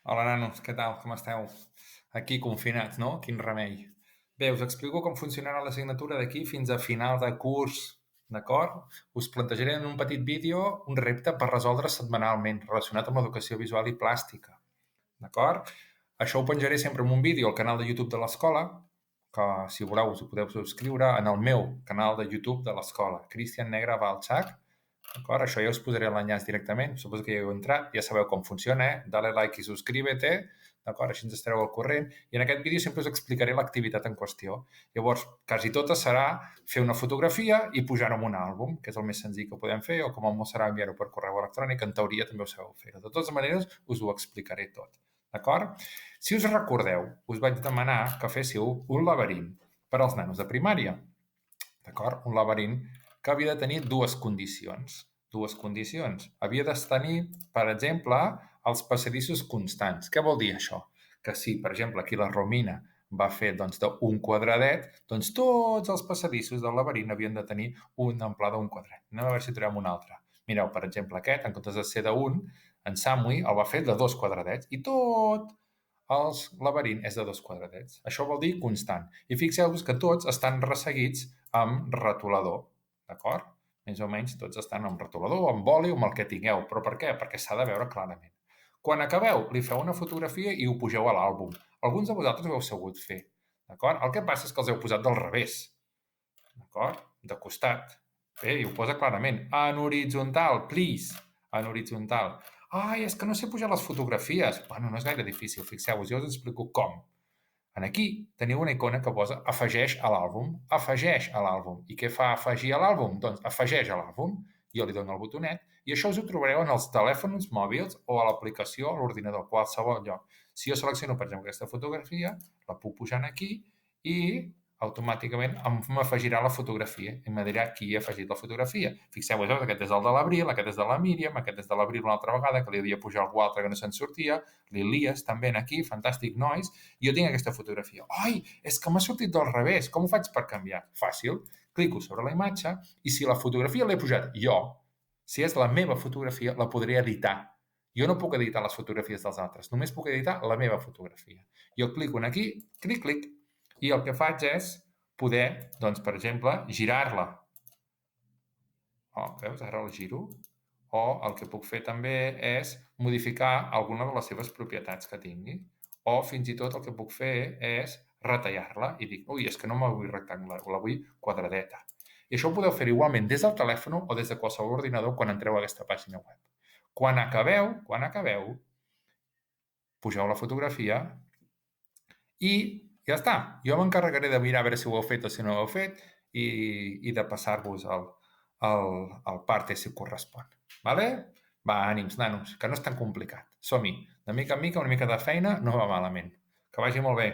Hola, nanos, què tal? Com esteu? Aquí confinats, no? Quin remei. Bé, us explico com funcionarà l'assignatura d'aquí fins a final de curs, d'acord? Us plantejaré en un petit vídeo un repte per resoldre setmanalment relacionat amb l'educació visual i plàstica, d'acord? Això ho penjaré sempre en un vídeo al canal de YouTube de l'escola, que si voleu us ho podeu subscriure en el meu canal de YouTube de l'escola, Cristian Negre Balchac, d'acord? Això ja us posaré l'enllaç directament. Suposo que ja heu entrat, ja sabeu com funciona, eh? Dale like i suscríbete, d'acord? Així ens estareu al corrent. I en aquest vídeo sempre us explicaré l'activitat en qüestió. Llavors, quasi tota serà fer una fotografia i pujar-ho en un àlbum, que és el més senzill que podem fer, o com a molt serà enviar-ho per correu electrònic, en teoria també ho sabeu fer. De totes maneres, us ho explicaré tot. D'acord? Si us recordeu, us vaig demanar que féssiu un laberint per als nanos de primària. D'acord? Un laberint que havia de tenir dues condicions. Dues condicions. Havia de tenir, per exemple, els passadissos constants. Què vol dir això? Que si, per exemple, aquí la Romina va fer doncs, d'un quadradet, doncs tots els passadissos del laberint havien de tenir un amplada d'un quadrat. Anem a veure si trobem un altre. Mireu, per exemple, aquest, en comptes de ser d'un, en Samui el va fer de dos quadradets i tot el laberint és de dos quadradets. Això vol dir constant. I fixeu-vos que tots estan resseguits amb retolador, d'acord? Més o menys tots estan amb retolador, amb boli o amb el que tingueu. Però per què? Perquè s'ha de veure clarament. Quan acabeu, li feu una fotografia i ho pugeu a l'àlbum. Alguns de vosaltres ho heu sabut fer, d'acord? El que passa és que els heu posat del revés, d'acord? De costat. Bé, i ho posa clarament. En horitzontal, please. En horitzontal. Ai, és que no sé pujar les fotografies. Bueno, no és gaire difícil, fixeu-vos, jo us explico com. En aquí teniu una icona que posa afegeix a l'àlbum. Afegeix a l'àlbum. I què fa afegir a l'àlbum? Doncs afegeix a l'àlbum. Jo li dono el botonet i això us ho trobareu en els telèfons mòbils o a l'aplicació a l'ordinador, qualsevol lloc. Si jo selecciono, per exemple, aquesta fotografia, la puc pujar aquí i automàticament m'afegirà la fotografia i me dirà qui ha afegit la fotografia. Fixeu-vos, aquest és el de l'Abril, aquest és de la Míriam, aquest és de l'Abril una altra vegada, que li havia pujat algú altre que no se'n sortia, l'Ilias també aquí, fantàstic nois, i jo tinc aquesta fotografia. Ai, és que m'ha sortit del revés, com ho faig per canviar? Fàcil, clico sobre la imatge i si la fotografia l'he pujat jo, si és la meva fotografia, la podré editar. Jo no puc editar les fotografies dels altres, només puc editar la meva fotografia. Jo clico aquí, clic, clic, i el que faig és poder, doncs, per exemple, girar-la. Oh, veus? Ara el giro. O el que puc fer també és modificar alguna de les seves propietats que tingui. O fins i tot el que puc fer és retallar-la i dic, ui, és que no me la vull rectangular, la vull quadradeta. I això ho podeu fer igualment des del telèfon o des de qualsevol ordinador quan entreu a aquesta pàgina web. Quan acabeu, pugeu la fotografia i ja està. Jo m'encarregaré de mirar a veure si ho heu fet o si no ho heu fet i de passar-vos el parte si correspon. Vale? Va, ànims, nanos, que no és tan complicat. Som-hi. De mica en mica, una mica de feina, no va malament. Que vagi molt bé.